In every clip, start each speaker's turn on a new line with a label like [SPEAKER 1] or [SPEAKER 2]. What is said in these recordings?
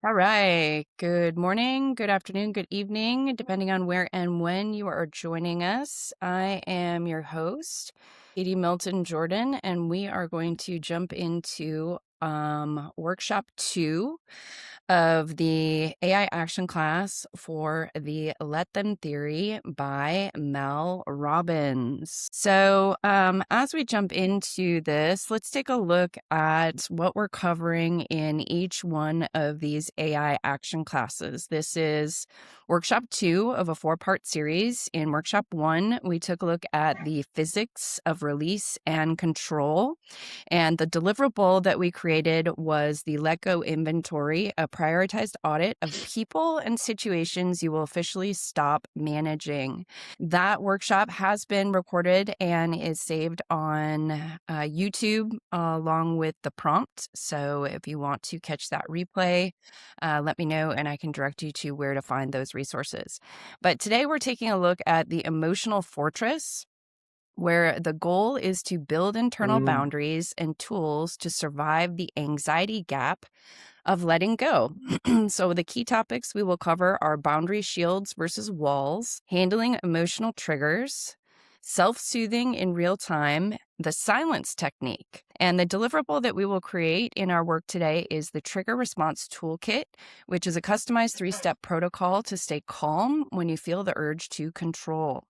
[SPEAKER 1] All right. Good morning, good afternoon, good evening, depending on where and when you are joining us. I am your host, Katie Milton Jordan, and we are going to jump into workshop 2 of the AI action class for the Let Them Theory by Mel Robbins. So, as we jump into this, let's take a look at what we're covering in each one of these AI action classes. This is workshop 2 of a 4-part series. In workshop 1, we took a look at the physics of release and control. And the deliverable that we created was the Let Go Inventory, a prioritized audit of people and situations you will officially stop managing. That workshop has been recorded and is saved on YouTube along with the prompt. So if you want to catch that replay, let me know and I can direct you to where to find those resources. But today we're taking a look at the emotional fortress, where the goal is to build internal boundaries and tools to survive the anxiety gap of letting go. So the key topics we will cover are boundary shields versus walls, handling emotional triggers, self-soothing in real time, the silence technique. And the deliverable that we will create in our work today is the Trigger Response Toolkit, which is a customized 3-step protocol to stay calm when you feel the urge to control.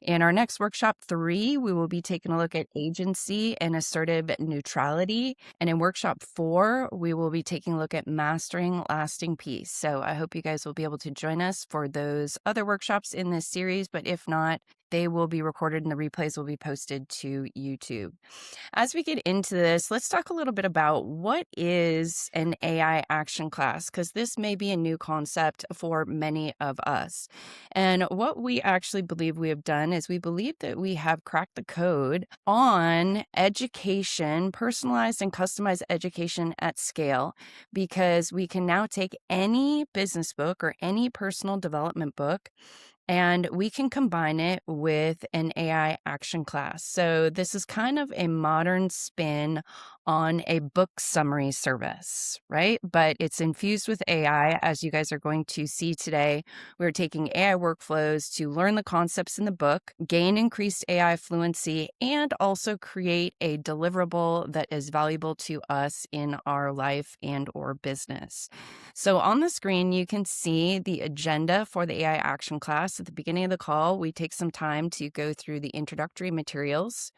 [SPEAKER 1] In our next workshop 3, we will be taking a look at agency and assertive neutrality. And in workshop 4, we will be taking a look at mastering lasting peace. So I hope you guys will be able to join us for those other workshops in this series, but if not, they will be recorded and the replays will be posted to YouTube. As we get into this, let's talk a little bit about what is an AI action class, because this may be a new concept for many of us. And what we actually believe we have done is we believe that we have cracked the code on education, personalized and customized education at scale, because we can now take any business book or any personal development book and we can combine it with an AI action class. So this is kind of a modern spin on a book summary service, right? But it's infused with AI, as you guys are going to see today. We're taking AI workflows to learn the concepts in the book, gain increased AI fluency, and also create a deliverable that is valuable to us in our life and or business. So on the screen, you can see the agenda for the AI action class. At the beginning of the call, we take some time to go through the introductory materials.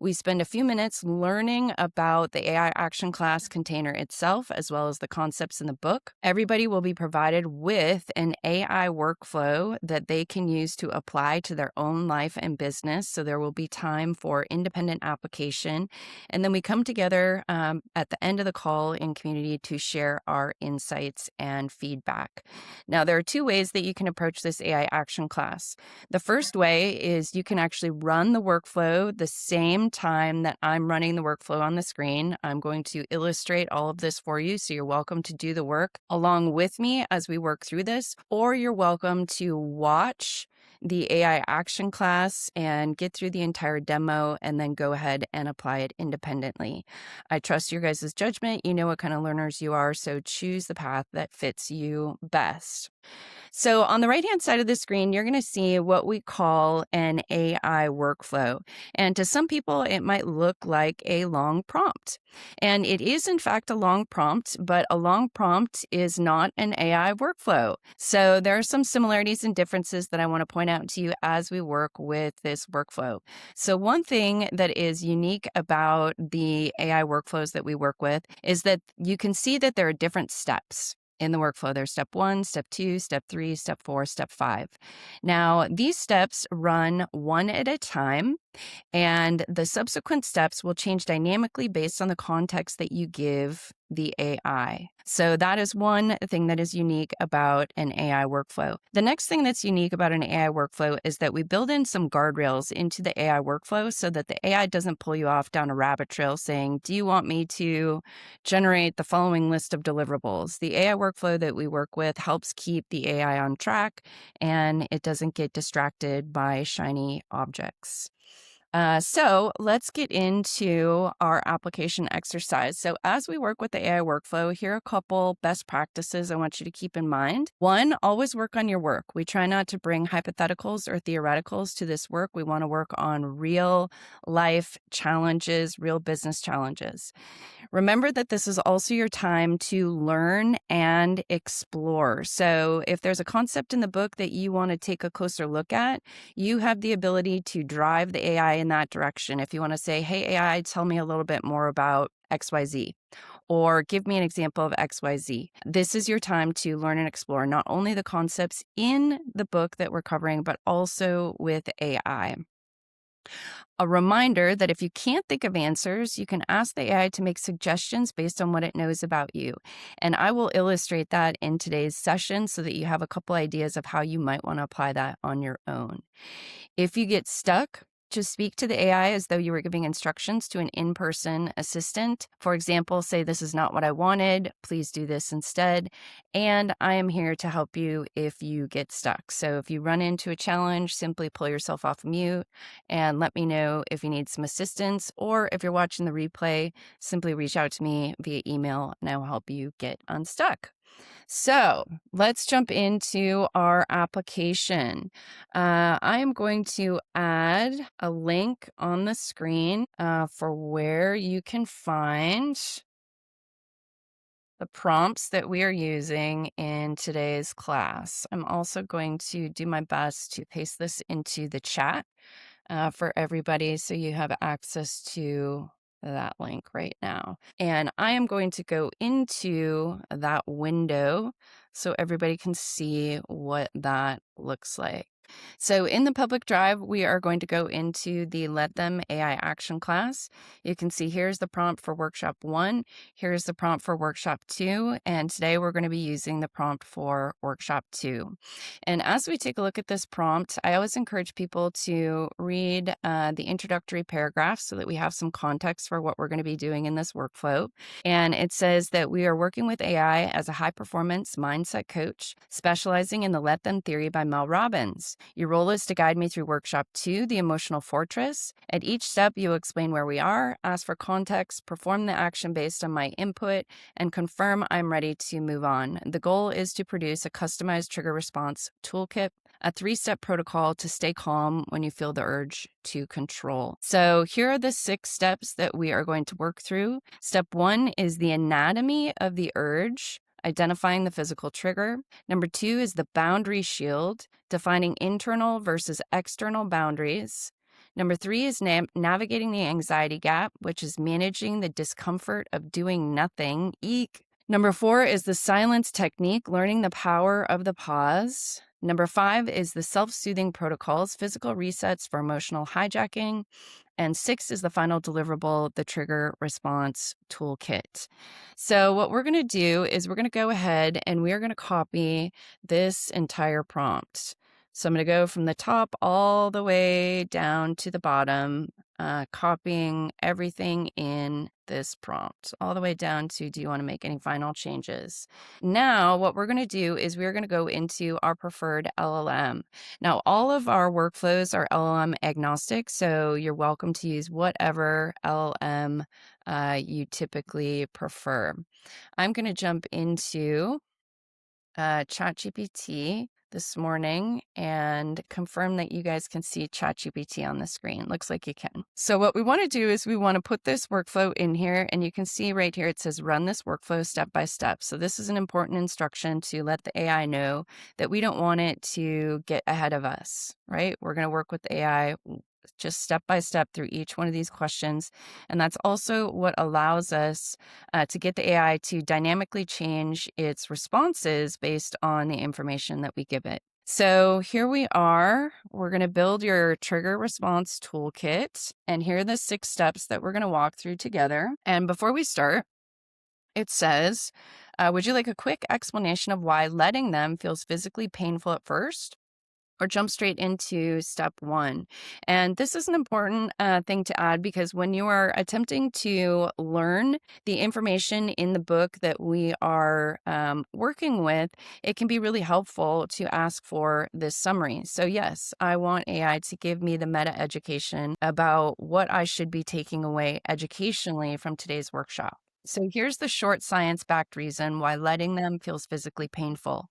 [SPEAKER 1] We spend a few minutes learning about the AI action class container itself, as well as the concepts in the book. Everybody will be provided with an AI workflow that they can use to apply to their own life and business. So there will be time for independent application. And then we come together at the end of the call in community to share our insights and feedback. Now, there are 2 ways that you can approach this AI action class. The first way is you can actually run the workflow the same time that I'm running the workflow on the screen. I'm going to illustrate all of this for you, so you're welcome to do the work along with me as we work through this, or you're welcome to watch the AI action class and get through the entire demo and then go ahead and apply it independently. I trust your guys' judgment. You know what kind of learners you are, so choose the path that fits you best. So on the right-hand side of the screen, you're going to see what we call an AI workflow. And to some people, it might look like a long prompt. And it is, in fact, a long prompt, but a long prompt is not an AI workflow. So there are some similarities and differences that I want to point out to you as we work with this workflow. So one thing that is unique about the AI workflows that we work with is that you can see that there are different steps in the workflow. There's step 1, step 2, step 3, step 4, step 5. Now, these steps run one at a time, and the subsequent steps will change dynamically based on the context that you give the AI. So that is one thing that is unique about an AI workflow. The next thing that's unique about an AI workflow is that we build in some guardrails into the AI workflow so that the AI doesn't pull you off down a rabbit trail saying, do you want me to generate the following list of deliverables? The AI workflow that we work with helps keep the AI on track, and it doesn't get distracted by shiny objects. So let's get into our application exercise. So as we work with the AI workflow, here are a couple best practices I want you to keep in mind. One, always work on your work. We try not to bring hypotheticals or theoreticals to this work. We want to work on real life challenges, real business challenges. Remember that this is also your time to learn and explore. So if there's a concept in the book that you want to take a closer look at, you have the ability to drive the AI in that direction. If you want to say, hey, AI, tell me a little bit more about XYZ, or give me an example of XYZ. This is your time to learn and explore not only the concepts in the book that we're covering, but also with AI. A reminder that if you can't think of answers, you can ask the AI to make suggestions based on what it knows about you. And I will illustrate that in today's session so that you have a couple ideas of how you might want to apply that on your own. If you get stuck, just speak to the AI as though you were giving instructions to an in-person assistant. For example, say, this is not what I wanted. Please do this instead. And I am here to help you if you get stuck. So if you run into a challenge, simply pull yourself off mute and let me know if you need some assistance. Or if you're watching the replay, simply reach out to me via email and I will help you get unstuck. So let's jump into our application. I am going to add a link on the screen for where you can find the prompts that we are using in today's class. I'm also going to do my best to paste this into the chat for everybody so you have access to that link right now. And I am going to go into that window so everybody can see what that looks like. So in the public drive, we are going to go into the Let Them AI Action class. You can see here's the prompt for workshop 1, here's the prompt for workshop 2, and today we're going to be using the prompt for workshop 2. And as we take a look at this prompt, I always encourage people to read the introductory paragraph so that we have some context for what we're going to be doing in this workflow. And it says that we are working with AI as a high-performance mindset coach, specializing in the Let Them theory by Mel Robbins. Your role is to guide me through workshop 2, the emotional fortress. At each step, you explain where we are, ask for context, perform the action based on my input, and confirm I'm ready to move on. The goal is to produce a customized trigger response toolkit, a 3-step protocol to stay calm when you feel the urge to control. So here are the 6 steps that we are going to work through. Step 1 is the anatomy of the urge, identifying the physical trigger. Number 2 is the boundary shield, defining internal versus external boundaries. Number 3 is navigating the anxiety gap, which is managing the discomfort of doing nothing. Eek. Number 4 is the silence technique, learning the power of the pause. Number 5 is the self-soothing protocols, physical resets for emotional hijacking. And 6 is the final deliverable, the Trigger Response Toolkit. So what we're going to do is we're going to go ahead and we are going to copy this entire prompt. So I'm going to go from the top all the way down to the bottom, copying everything in this prompt, all the way down to, do you want to make any final changes? Now, what we're going to do is we're going to go into our preferred LLM. Now, all of our workflows are LLM agnostic, so you're welcome to use whatever LLM you typically prefer. I'm going to jump into ChatGPT this morning and confirm that you guys can see ChatGPT on the screen. Looks like you can. So what we want to do is we want to put this workflow in here, and you can see right here it says run this workflow step by step. So this is an important instruction to let the AI know that we don't want it to get ahead of us, right? We're going to work with the AI just step by step through each one of these questions. And that's also what allows us to get the AI to dynamically change its responses based on the information that we give it. So here we are. We're going to build your trigger response toolkit. And here are the 6 steps that we're going to walk through together. And before we start, it says, would you like a quick explanation of why letting them feels physically painful at first? or jump straight into step one. And this is an important thing to add, because when you are attempting to learn the information in the book that we are working with, it can be really helpful to ask for this summary. So yes, I want AI to give me the meta education about what I should be taking away educationally from today's workshop. So here's the short science-backed reason why letting them feels physically painful.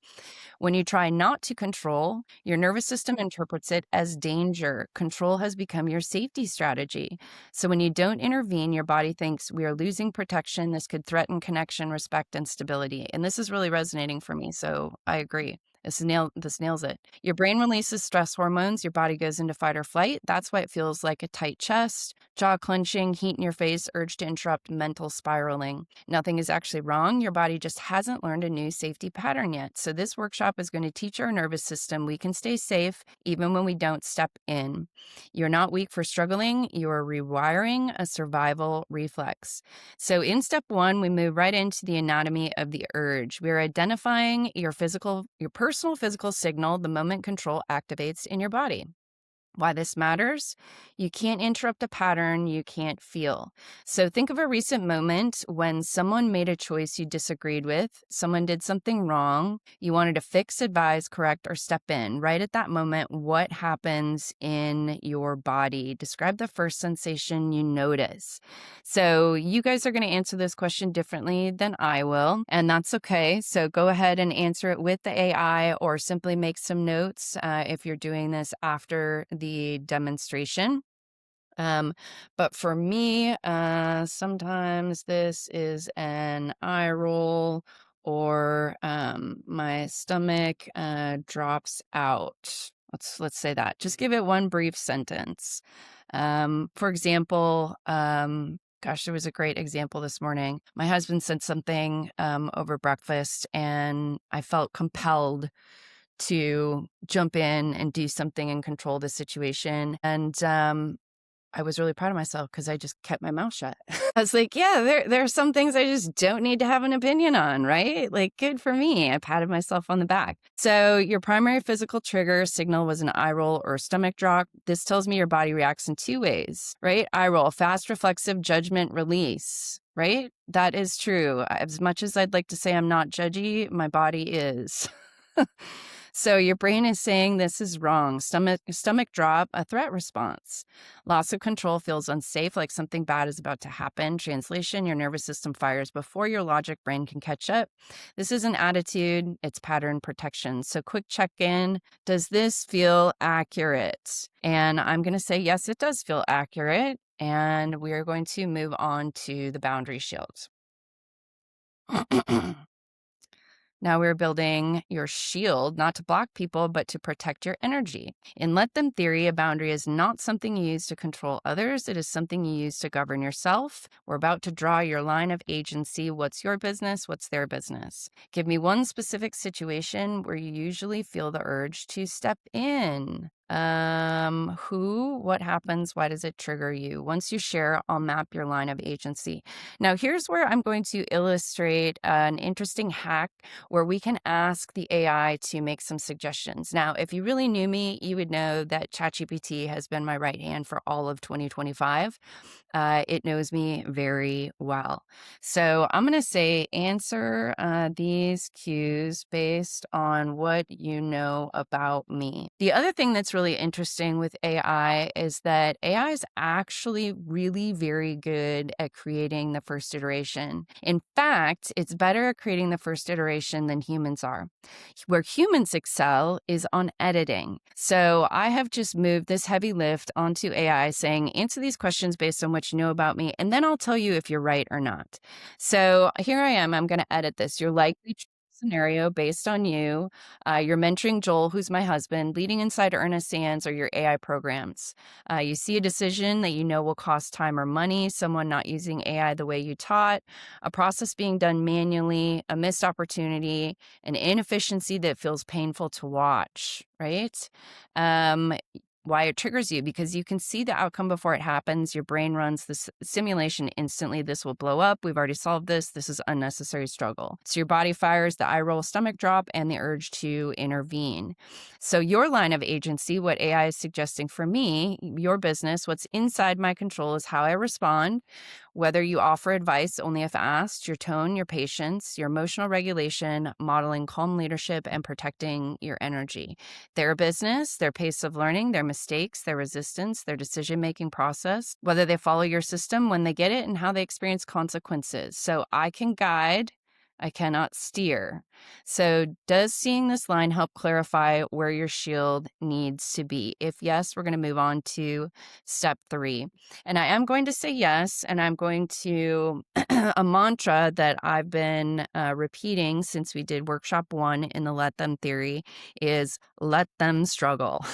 [SPEAKER 1] When you try not to control, your nervous system interprets it as danger. Control has become your safety strategy. So when you don't intervene, your body thinks we are losing protection. This could threaten connection, respect, and stability. And this is really resonating for me. So I agree. This nails it. Your brain releases stress hormones. Your body goes into fight or flight. That's why it feels like a tight chest, jaw clenching, heat in your face, urge to interrupt, mental spiraling. Nothing is actually wrong. Your body just hasn't learned a new safety pattern yet. So this workshop is going to teach our nervous system we can stay safe even when we don't step in. You're not weak for struggling. You are rewiring a survival reflex. So in step one, we move right into the anatomy of the urge. We're identifying your personal physical signal the moment control activates in your body. Why this matters? You can't interrupt a pattern you can't feel. So think of a recent moment when someone made a choice you disagreed with, someone did something wrong, you wanted to fix, advise, correct, or step in. Right at that moment, what happens in your body? Describe the first sensation you notice. So you guys are going to answer this question differently than I will, and that's okay. So go ahead and answer it with the AI, or simply make some notes if you're doing this after the demonstration. But for me, sometimes this is an eye roll, or my stomach drops out. Let's say that. Just give it one brief sentence. For example, gosh, there was a great example this morning. My husband said something over breakfast, and I felt compelled to jump in and do something and control the situation. And I was really proud of myself because I just kept my mouth shut. I was like, yeah, there are some things I just don't need to have an opinion on, right? Like, good for me. I patted myself on the back. So your primary physical trigger signal was an eye roll or stomach drop. This tells me your body reacts in two ways, right? Eye roll, fast, reflexive judgment release, right? That is true. As much as I'd like to say I'm not judgy, my body is. So your brain is saying this is wrong. Stomach drop, a threat response. Loss of control feels unsafe, like something bad is about to happen. Translation, your nervous system fires before your logic brain can catch up. This is an attitude, it's pattern protection. So quick check-in, does this feel accurate? And I'm going to say, yes, it does feel accurate. And we are going to move on to the boundary shield. Now we're building your shield, not to block people, but to protect your energy. In Let Them theory, a boundary is not something you use to control others. It is something you use to govern yourself. We're about to draw your line of agency. What's your business? What's their business? Give me one specific situation where you usually feel the urge to step in. Who, what happens, why does it trigger you? Once you share, I'll map your line of agency. Now, here's where I'm going to illustrate an interesting hack where we can ask the AI to make some suggestions. Now, if you really knew me, you would know that ChatGPT has been my right hand for all of 2025. It knows me very well. So I'm going to say answer these cues based on what you know about me. The other thing that's really interesting with AI is that AI is actually really very good at creating the first iteration. In fact, it's better at creating the first iteration than humans are. Where humans excel is on editing. So I have just moved this heavy lift onto AI saying, answer these questions based on what you know about me, and then I'll tell you if you're right or not. So here I am. I'm going to edit this. You're likely scenario based on you. You're mentoring Joel, who's my husband, leading inside Ernest Sands or your AI programs. You see a decision that you know will cost time or money, someone not using AI the way you taught, a process being done manually, a missed opportunity, an inefficiency that feels painful to watch, right? why it triggers you, because you can see the outcome before it happens. Your brain runs this simulation instantly. This will blow up. We've already solved this. This is unnecessary struggle. So your body fires the eye roll, stomach drop, and the urge to intervene. So your line of agency, what AI is suggesting for me, your business, what's inside my control is how I respond, whether you offer advice only if asked, your tone, your patience, your emotional regulation, modeling calm leadership, and protecting your energy. Their business, their pace of learning, their mistakes, their resistance, their decision-making process, whether they follow your system when they get it, and how they experience consequences. So I can guide, I cannot steer. So does seeing this line help clarify where your shield needs to be? If yes, we're going to move on to step 3. And I am going to say yes, and I'm going to, a mantra that I've been repeating since we did workshop 1 in the Let Them theory is let them struggle.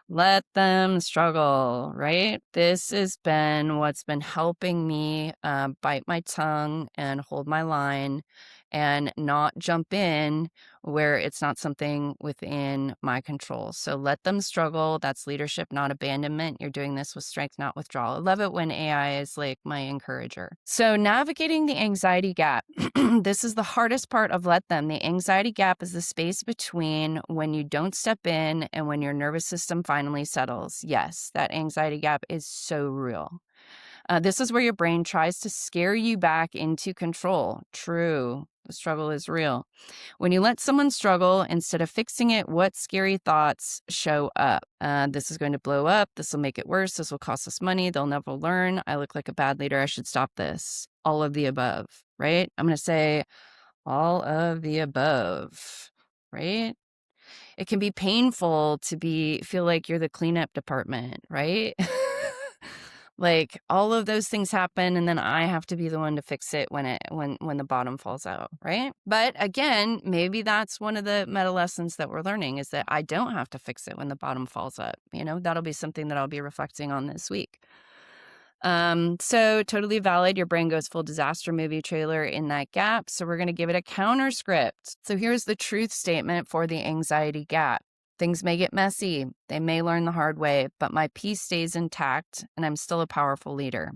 [SPEAKER 1] Let them struggle, right? This has been what's been helping me bite my tongue and hold my line and not jump in where it's not something within my control. So let them struggle. That's leadership, not abandonment. You're doing this with strength, not withdrawal. I love it when AI is like my encourager. So navigating the anxiety gap. This is the hardest part of Let Them. The anxiety gap is the space between when you don't step in and when your nervous system finally settles. Yes, that anxiety gap is so real. This is where your brain tries to scare you back into control. True. The struggle is real. When you let someone struggle, instead of fixing it, what scary thoughts show up? This is going to blow up. This will make it worse. This will cost us money. They'll never learn. I look like a bad leader. I should stop this. All of the above, right? I'm going to say all of the above, right? It can be painful to feel like you're the cleanup department, right? Like all of those things happen, and then I have to be the one to fix it when the bottom falls out, right? But again, maybe that's one of the meta lessons that we're learning, is that I don't have to fix it when the bottom falls up. That'll be something that I'll be reflecting on this week. So totally valid. Your brain goes full disaster movie trailer in that gap. So we're going to give it a counter script. So here's the truth statement for the anxiety gap. Things may get messy. They may learn the hard way, but my peace stays intact and I'm still a powerful leader.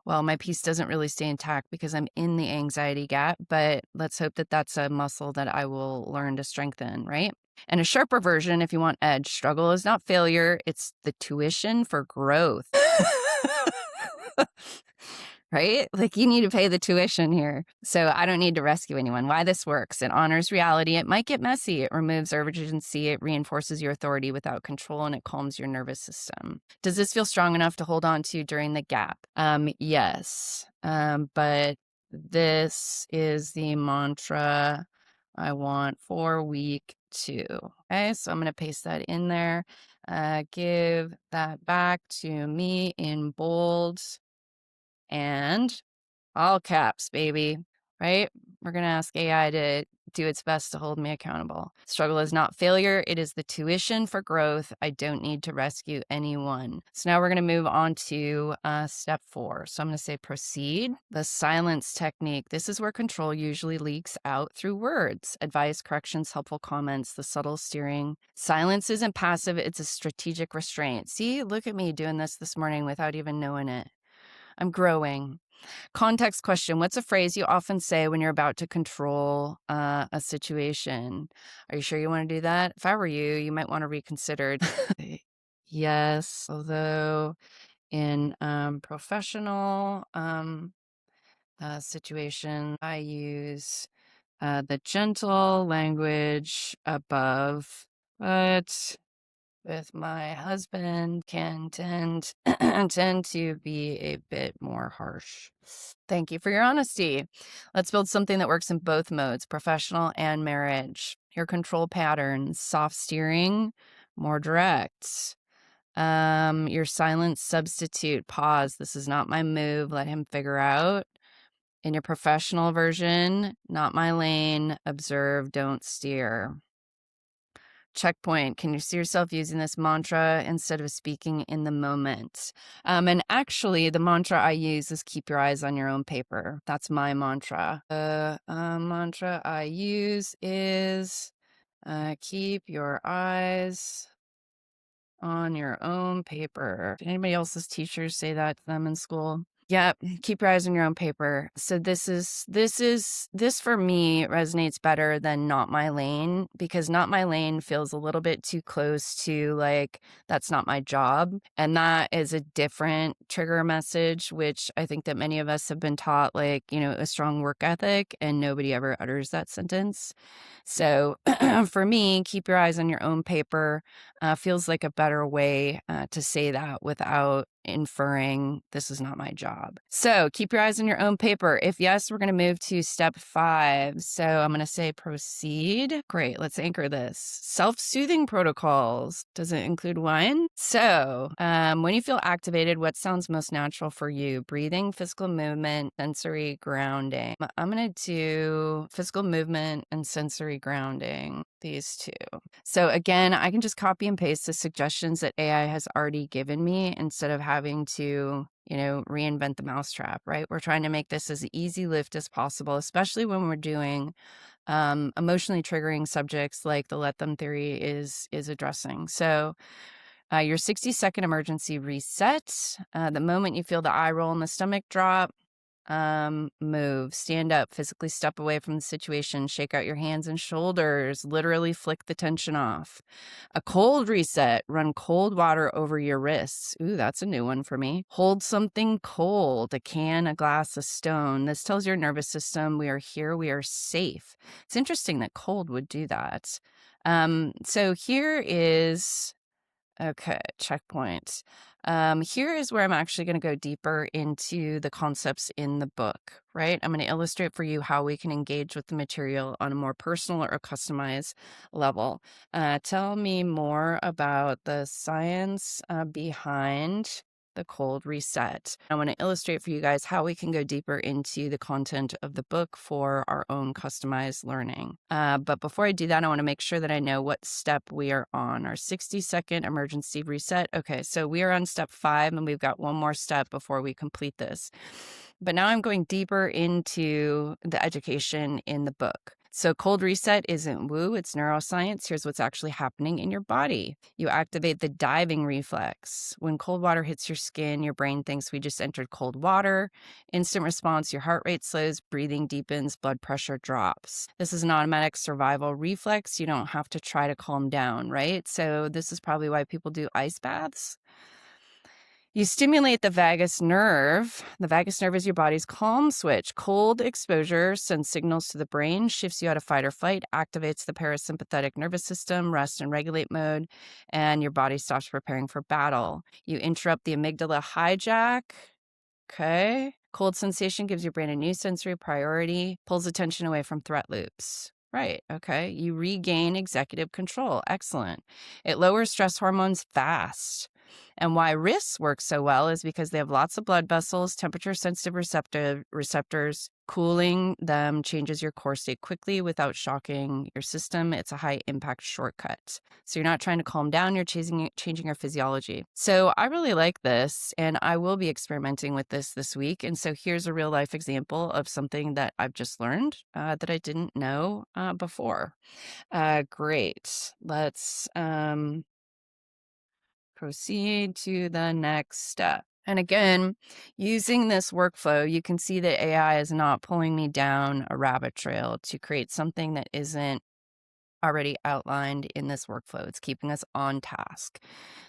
[SPEAKER 1] Well, my peace doesn't really stay intact because I'm in the anxiety gap, but let's hope that that's a muscle that I will learn to strengthen, right? And a sharper version, if you want edge, struggle is not failure. It's the tuition for growth. Right? Like you need to pay the tuition here. So I don't need to rescue anyone. Why this works. It honors reality. It might get messy. It removes urgency. It reinforces your authority without control, and it calms your nervous system. Does this feel strong enough to hold on to during the gap? Yes. But this is the mantra I want for week 2. Okay, so I'm going to paste that in there. Give that back to me in bold and all caps, baby, right? We're going to ask AI to do its best to hold me accountable. Struggle is not failure. It is the tuition for growth. I don't need to rescue anyone. So now we're going to move on to step 4. So I'm going to say proceed. The silence technique. This is where control usually leaks out through words, advice, corrections, helpful comments, the subtle steering. Silence isn't passive. It's a strategic restraint. See, look at me doing this morning without even knowing it. I'm growing. Context question. What's a phrase you often say when you're about to control a situation? Are you sure you want to do that? If I were you, you might want to reconsider. Yes, although in professional situation, I use the gentle language above, but with my husband can tend to be a bit more harsh. Thank you for your honesty. Let's build something that works in both modes, professional and marriage. Your control patterns, soft steering, more direct. Your silence substitute, pause. This is not my move. Let him figure out. In your professional version, not my lane. Observe, don't steer. Checkpoint. Can you see yourself using this mantra instead of speaking in the moment? And actually, the mantra I use is keep your eyes on your own paper. That's my mantra. The mantra I use is keep your eyes on your own paper. Did anybody else's teachers say that to them in school? Yep. Keep your eyes on your own paper. So this for me resonates better than not my lane, because not my lane feels a little bit too close to like, that's not my job. And that is a different trigger message, which I think that many of us have been taught, like, a strong work ethic, and nobody ever utters that sentence. So for me, keep your eyes on your own paper feels like a better way to say that without inferring this is not my job. So keep your eyes on your own paper. If yes, we're going to move to step 5. So I'm going to say proceed. Great. Let's anchor this. Self-soothing protocols. Does it include one? So when you feel activated, what sounds most natural for you? Breathing, physical movement, sensory grounding. I'm going to do physical movement and sensory grounding, these two. So again, I can just copy and paste the suggestions that AI has already given me instead of having to, reinvent the mousetrap, right? We're trying to make this as easy lift as possible, especially when we're doing emotionally triggering subjects like the let them theory is addressing. So your 60-second emergency reset, the moment you feel the eye roll and the stomach drop, move, stand up, physically step away from the situation, shake out your hands and shoulders, literally flick the tension off. A cold reset, run cold water over your wrists. Ooh, that's a new one for me. Hold something cold, a can, a glass, a stone. This tells your nervous system we are here, we are safe. It's interesting that cold would do that. So here is okay, checkpoint. Here is where I'm actually going to go deeper into the concepts in the book, right? I'm going to illustrate for you how we can engage with the material on a more personal or customized level. Tell me more about the science behind the cold reset. I want to illustrate for you guys how we can go deeper into the content of the book for our own customized learning. But before I do that, I want to make sure that I know what step we are on. Our 60-second emergency reset. Okay, so we are on step 5, and we've got one more step before we complete this. But now I'm going deeper into the education in the book. So cold reset isn't woo, it's neuroscience. Here's what's actually happening in your body. You activate the diving reflex. When cold water hits your skin, your brain thinks we just entered cold water. Instant response, your heart rate slows, breathing deepens, blood pressure drops. This is an automatic survival reflex. You don't have to try to calm down, right? So this is probably why people do ice baths. You stimulate the vagus nerve. The vagus nerve is your body's calm switch. Cold exposure sends signals to the brain, shifts you out of fight or flight, activates the parasympathetic nervous system, rest and regulate mode, and your body stops preparing for battle. You interrupt the amygdala hijack. Okay. Cold sensation gives your brain a new sensory priority, pulls attention away from threat loops. Right. Okay. You regain executive control. Excellent. It lowers stress hormones fast. And why wrists work so well is because they have lots of blood vessels, temperature-sensitive receptors. Cooling them changes your core state quickly without shocking your system. It's a high-impact shortcut. So you're not trying to calm down, you're changing your physiology. So I really like this, and I will be experimenting with this week. And so here's a real-life example of something that I've just learned that I didn't know before. Great. Let's proceed to the next step. And again, using this workflow, you can see that AI is not pulling me down a rabbit trail to create something that isn't already outlined in this workflow. It's keeping us on task.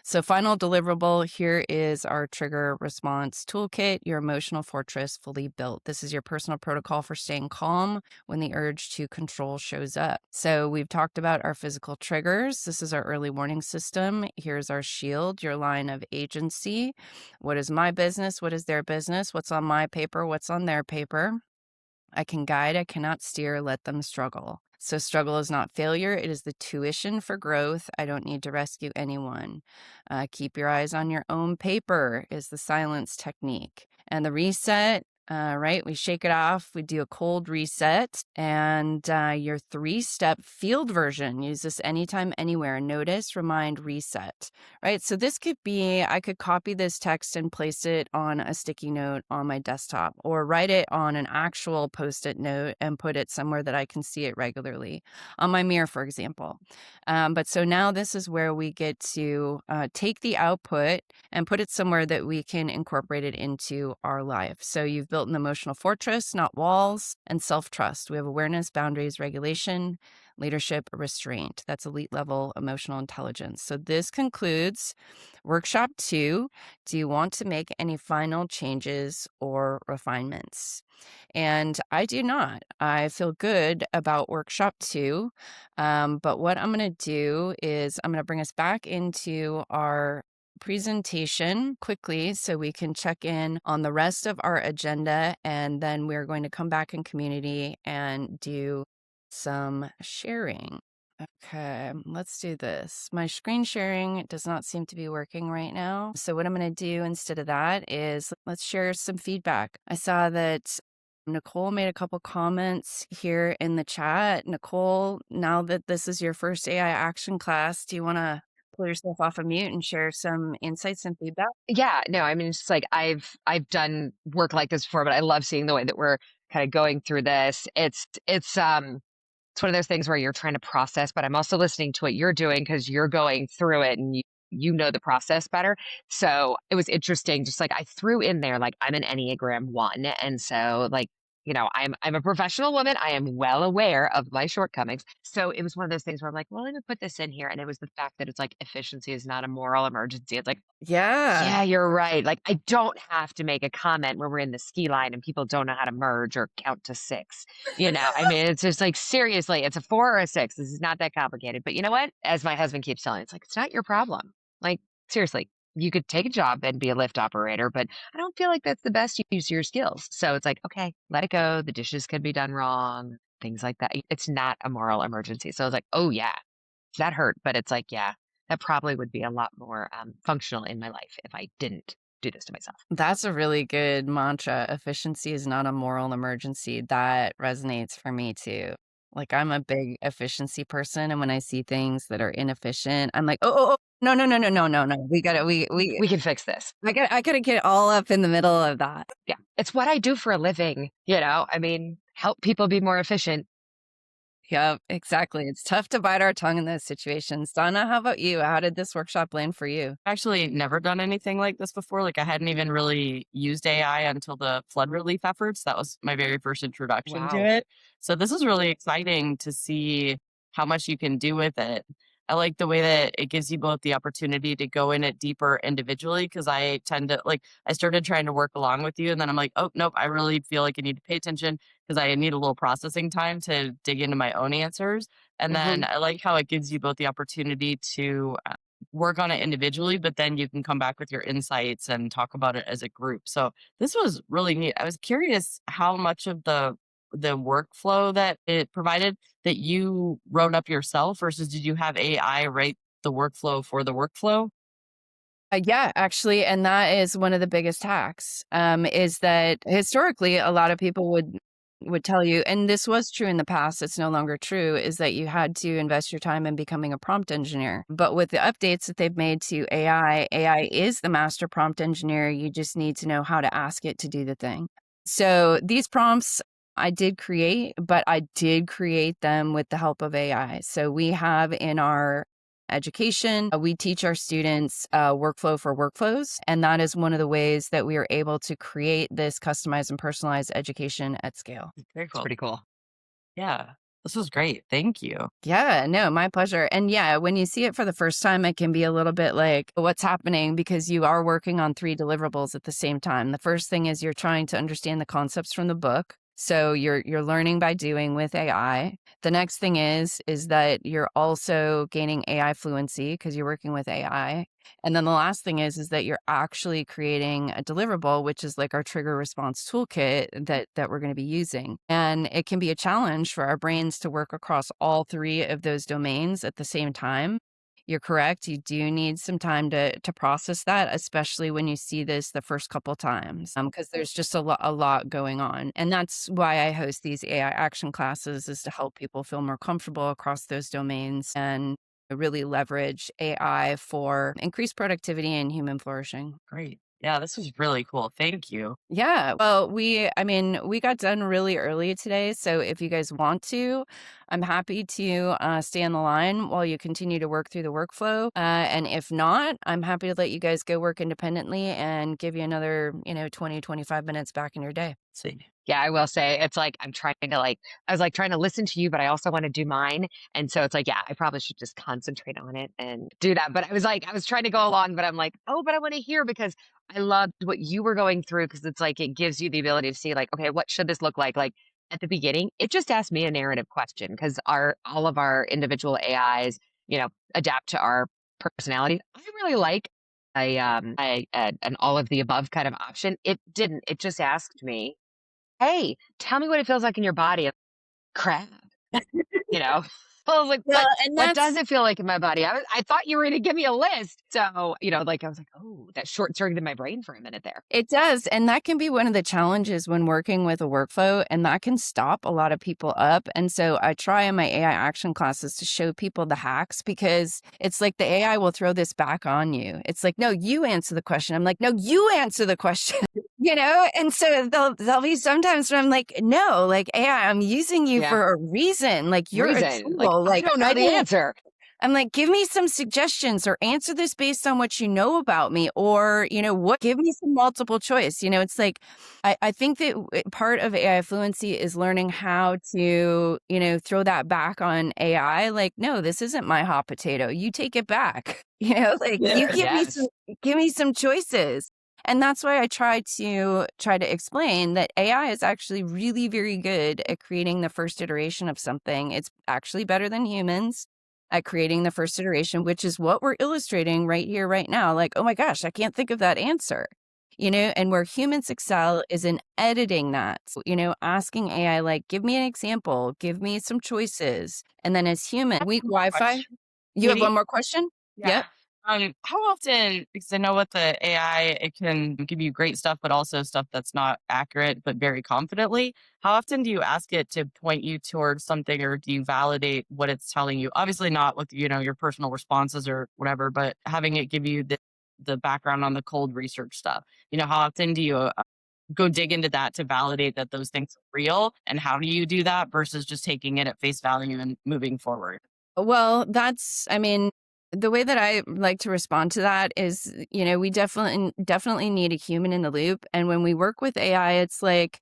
[SPEAKER 1] So final deliverable, here is our Trigger Response Toolkit, your emotional fortress fully built. This is your personal protocol for staying calm when the urge to control shows up. So we've talked about our physical triggers. This is our early warning system. Here's our shield, your line of agency. What is my business? What is their business? What's on my paper? What's on their paper? I can guide, I cannot steer, let them struggle. So struggle is not failure, it is the tuition for growth. I don't need to rescue anyone. Keep your eyes on your own paper is the silence technique. And the reset, Right? We shake it off. We do a cold reset, and your 3-step field version. Use this anytime, anywhere. Notice, remind, reset. Right? So this could be, I could copy this text and place it on a sticky note on my desktop, or write it on an actual Post-it note and put it somewhere that I can see it regularly, on my mirror, for example. But so now this is where we get to take the output and put it somewhere that we can incorporate it into our life. So you've built an emotional fortress, not walls, and self-trust. We have awareness, boundaries, regulation, leadership, restraint. That's elite level emotional intelligence. So this concludes workshop 2. Do you want to make any final changes or refinements? And I do not. I feel good about workshop 2. But what I'm going to do is I'm going to bring us back into our presentation quickly so we can check in on the rest of our agenda, and then we're going to come back in community and do some sharing. Okay, let's do this. My screen sharing does not seem to be working right now. So what I'm going to do instead of that is let's share some feedback. I saw that Nicole made a couple comments here in the chat. Nicole, now that this is your first AI action class, do you want to pull yourself off of mute and share some insights and feedback?
[SPEAKER 2] Yeah, no, I mean, it's just like I've done work like this before, but I love seeing the way that we're kind of going through this. It's one of those things where you're trying to process, but I'm also listening to what you're doing because you're going through it and you know the process better. So it was interesting. Just like I threw in there, like I'm an Enneagram 1, and so like I'm a professional woman. I am well aware of my shortcomings. So it was one of those things where I'm like, well, let me put this in here, and it was the fact that it's like efficiency is not a moral emergency. It's like,
[SPEAKER 1] Yeah.
[SPEAKER 2] yeah, you're right. Like, I don't have to make a comment when we're in the ski line and people don't know how to merge or count to 6. I mean, it's just like, seriously, it's a 4 or a 6. This is not that complicated. But you know what? As my husband keeps telling, it's like, it's not your problem. Like, seriously, you could take a job and be a lift operator, but I don't feel like that's the best use of your skills. So it's like, okay, let it go. The dishes can be done wrong, things like that. It's not a moral emergency. So I was like, oh, yeah, that hurt. But it's like, yeah, that probably would be a lot more functional in my life if I didn't do this to myself.
[SPEAKER 1] That's a really good mantra. Efficiency is not a moral emergency. That resonates for me too. Like, I'm a big efficiency person, and when I see things that are inefficient, I'm like, "Oh, oh, oh, no, no, no, no, no, no, no. We gotta, we
[SPEAKER 2] We can fix this.
[SPEAKER 1] I gotta get all up in the middle of that."
[SPEAKER 2] Yeah. It's what I do for a living. I mean, help people be more efficient.
[SPEAKER 1] Yep, exactly. It's tough to bite our tongue in those situations. Donna, how about you? How did this workshop land for you?
[SPEAKER 3] Actually never done anything like this before. Like I hadn't even really used AI until the flood relief efforts. That was my very first introduction to
[SPEAKER 2] Wow.
[SPEAKER 3] it. So this is really exciting to see how much you can do with it. I like the way that it gives you both the opportunity to go in it deeper individually because I tend to I started trying to work along with you and then I'm like, oh nope, I really feel like I need to pay attention because I need a little processing time to dig into my own answers. And then
[SPEAKER 2] Hmm.
[SPEAKER 3] I like how it gives you both the opportunity to work on it individually, but then you can come back with your insights and talk about it as a group. So this was really neat. I was curious how much of the workflow that it provided that you wrote up yourself versus did you have AI write the workflow for the workflow?
[SPEAKER 1] Yeah, actually, and that is one of the biggest hacks, is that historically, a lot of people would tell you, and this was true in the past, it's no longer true, is that you had to invest your time in becoming a prompt engineer. But with the updates that they've made to AI is the master prompt engineer. You just need to know how to ask it to do the thing. So these prompts I did create, but I did create them with the help of AI. So we have in our education, we teach our students workflow for workflows. And that is one of the ways that we are able to create this customized and personalized education at scale.
[SPEAKER 3] Very
[SPEAKER 2] It's
[SPEAKER 3] cool.
[SPEAKER 2] pretty cool.
[SPEAKER 3] Yeah. This was great. Thank you.
[SPEAKER 1] Yeah, no, my pleasure. And yeah, when you see it for the first time, it can be a little bit like, what's happening? Because you are working on 3 deliverables at the same time. The first thing is you're trying to understand the concepts from the book. So you're learning by doing with AI. The next thing is that you're also gaining AI fluency because you're working with AI. And then the last thing is that you're actually creating a deliverable, which is like our Trigger Response Toolkit that we're going to be using. And it can be a challenge for our brains to work across all 3 of those domains at the same time. you're correct. You do need some time to process that, especially when you see this the first couple times, because there's just a lot going on. And that's why I host these AI action classes, is to help people feel more comfortable across those domains and really leverage AI for increased productivity and human flourishing.
[SPEAKER 3] Great. Yeah, this was really cool. Thank you.
[SPEAKER 1] Yeah. Well, I mean, we got done really early today. So if you guys want to, I'm happy to stay on the line while you continue to work through the workflow. And if not, I'm happy to let you guys go work independently and give you another, 20, 25 minutes back in your day.
[SPEAKER 3] See.
[SPEAKER 2] Yeah, I will say it's like I'm trying to I was like trying to listen to you, but I also want to do mine. And so it's like, yeah, I probably should just concentrate on it and do that. But I was trying to go along, but I'm like, oh, but I want to hear because I loved what you were going through because it's like it gives you the ability to see like, okay, what should this look like? Like at the beginning, it just asked me a narrative question because our all of our individual AIs, adapt to our personalities. I really like an all of the above kind of option. It didn't. It just asked me, "Hey, tell me what it feels like in your body." Crap, you know? I was like,
[SPEAKER 1] Well,
[SPEAKER 2] "What
[SPEAKER 1] and
[SPEAKER 2] what
[SPEAKER 1] that's
[SPEAKER 2] does it feel like in my body?" I thought you were gonna give me a list. So, I was like, "Oh, that short-circuited my brain for a minute there."
[SPEAKER 1] It does, and that can be one of the challenges when working with a workflow, and that can stop a lot of people up, and so I try in my AI action classes to show people the hacks because it's like the AI will throw this back on you. It's like, "No, you answer the question." I'm like, "No, you answer the question." And so there'll be sometimes when I'm like, "No, like, AI, I'm using you
[SPEAKER 2] Yeah.
[SPEAKER 1] for a reason, like, you're a
[SPEAKER 2] Reason. Like,
[SPEAKER 1] tool,
[SPEAKER 2] I
[SPEAKER 1] like,
[SPEAKER 2] don't know
[SPEAKER 1] I
[SPEAKER 2] the
[SPEAKER 1] didn't."
[SPEAKER 2] answer.
[SPEAKER 1] I'm like, "Give me some suggestions or answer this based on what you know about me or, what give me some multiple choice." It's like I think that part of AI fluency is learning how to, throw that back on AI. Like, "No, this isn't my hot potato. You take it back." Like, "You
[SPEAKER 2] Yes.
[SPEAKER 1] give me some choices." And that's why I try to explain that AI is actually really very good at creating the first iteration of something. It's actually better than humans at creating the first iteration, which is what we're illustrating right here, right now. Like, oh my gosh, I can't think of that answer. And where humans excel is in editing that, asking AI, like, give me an example, give me some choices. And then as human, weak
[SPEAKER 3] One more
[SPEAKER 1] Wi Fi.
[SPEAKER 3] question,
[SPEAKER 1] You have one
[SPEAKER 3] Katie.
[SPEAKER 1] more question?
[SPEAKER 3] Yeah.
[SPEAKER 1] Yep.
[SPEAKER 3] How often, because I know with the AI, it can give you great stuff, but also stuff that's not accurate, but very confidently. How often do you ask it to point you towards something or do you validate what it's telling you? Obviously not with, your personal responses or whatever, but having it give you the background on the cold research stuff. How often do you go dig into that to validate that those things are real? And how do you do that versus just taking it at face value and moving forward?
[SPEAKER 1] Well, I mean, the way that I like to respond to that is, we definitely need a human in the loop. And when we work with AI, it's like,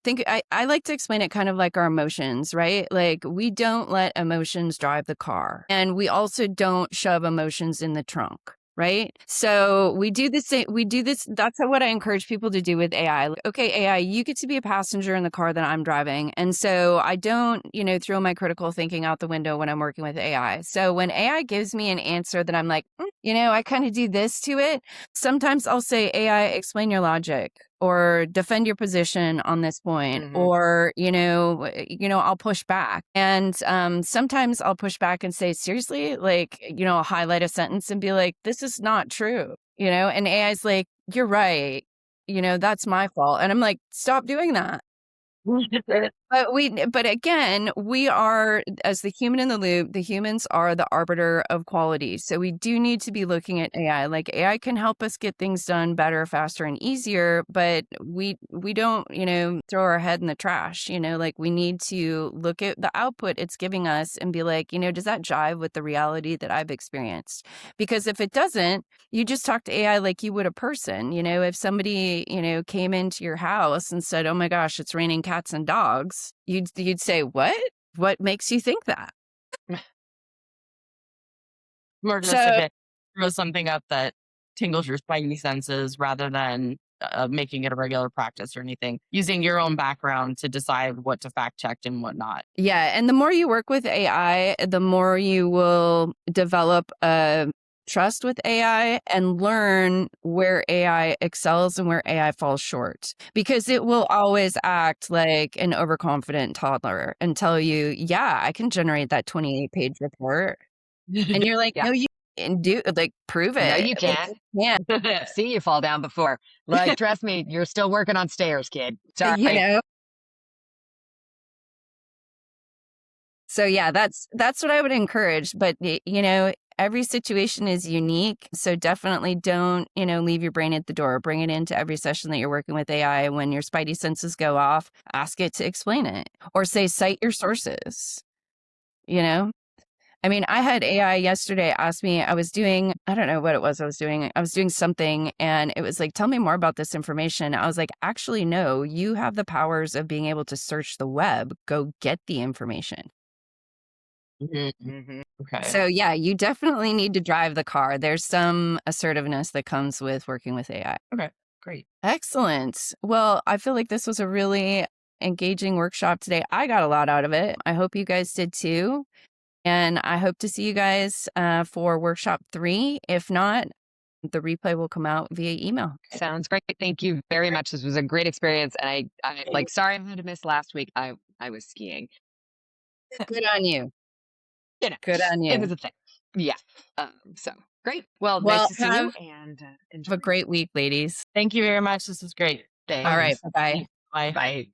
[SPEAKER 1] I like to explain it kind of like our emotions, right? Like we don't let emotions drive the car. And we also don't shove emotions in the trunk. Right. So we do this. We do this. That's what I encourage people to do with AI. Like, okay, AI, you get to be a passenger in the car that I'm driving. And so I don't, throw my critical thinking out the window when I'm working with AI. So when AI gives me an answer that I'm like, I kind of do this to it. Sometimes I'll say, AI, explain your logic or defend your position on this point,
[SPEAKER 2] Mhm.
[SPEAKER 1] or I'll push back. And sometimes I'll push back and say, seriously, like, I'll highlight a sentence and be like, this is not true. And AI's like, you're right, that's my fault. And I'm like, stop doing that. But again, we are, as the human in the loop, the humans are the arbiter of quality. So we do need to be looking at AI. Like AI can help us get things done better, faster, and easier, but we don't, throw our head in the trash. Like we need to look at the output it's giving us and be like, does that jive with the reality that I've experienced? Because if it doesn't, you just talk to AI like you would a person. If somebody, came into your house and said, oh my gosh, it's raining cats and dogs, you'd say, what? What makes you think that?
[SPEAKER 3] More just if
[SPEAKER 1] So
[SPEAKER 3] it throws something up that tingles your spidey senses rather than making it a regular practice or anything, using your own background to decide what to fact check and what not.
[SPEAKER 1] yeah, and the more you work with AI, the more you will develop a trust with AI and learn where AI excels and where AI falls short. Because it will always act like an overconfident toddler and tell you, yeah, I can generate that 28-page report. And you're like,
[SPEAKER 2] Yeah.
[SPEAKER 1] no, you and do like prove
[SPEAKER 2] No,
[SPEAKER 1] it.
[SPEAKER 2] you
[SPEAKER 1] Like,
[SPEAKER 2] can't.
[SPEAKER 1] yeah,
[SPEAKER 2] See you fall down before. Like, trust me, you're still working on stairs, kid.
[SPEAKER 1] you
[SPEAKER 2] Sorry.
[SPEAKER 1] know. So yeah, that's what I would encourage. But every situation is unique. So definitely don't, leave your brain at the door. Bring it into every session that you're working with AI. When your spidey senses go off, ask it to explain it or say, cite your sources, you know? I mean, I had AI yesterday ask me, I don't know what it was I was doing. I was doing something and it was like, tell me more about this information. I was like, actually, no, you have the powers of being able to search the web. Go get the information.
[SPEAKER 3] Okay.
[SPEAKER 1] So yeah, you definitely need to drive the car. There's some assertiveness that comes with working with AI.
[SPEAKER 3] Okay. Great.
[SPEAKER 1] Excellent. Well, I feel like this was a really engaging workshop today. I got a lot out of it. I hope you guys did too. And I hope to see you guys for workshop 3. If not, the replay will come out via email.
[SPEAKER 2] Sounds great. Thank you very much. This was a great experience. And I like, sorry I had to miss last week. I was skiing.
[SPEAKER 1] Good on you.
[SPEAKER 2] You know,
[SPEAKER 1] Good on
[SPEAKER 2] it
[SPEAKER 1] you.
[SPEAKER 2] was a thing. Yeah. So great. Well, nice
[SPEAKER 1] Well,
[SPEAKER 2] to see you and enjoy.
[SPEAKER 1] have a great week, ladies.
[SPEAKER 3] Thank you very much. This was great.
[SPEAKER 1] All right.
[SPEAKER 2] Thanks.
[SPEAKER 1] Bye-bye.
[SPEAKER 3] Bye.
[SPEAKER 2] Bye.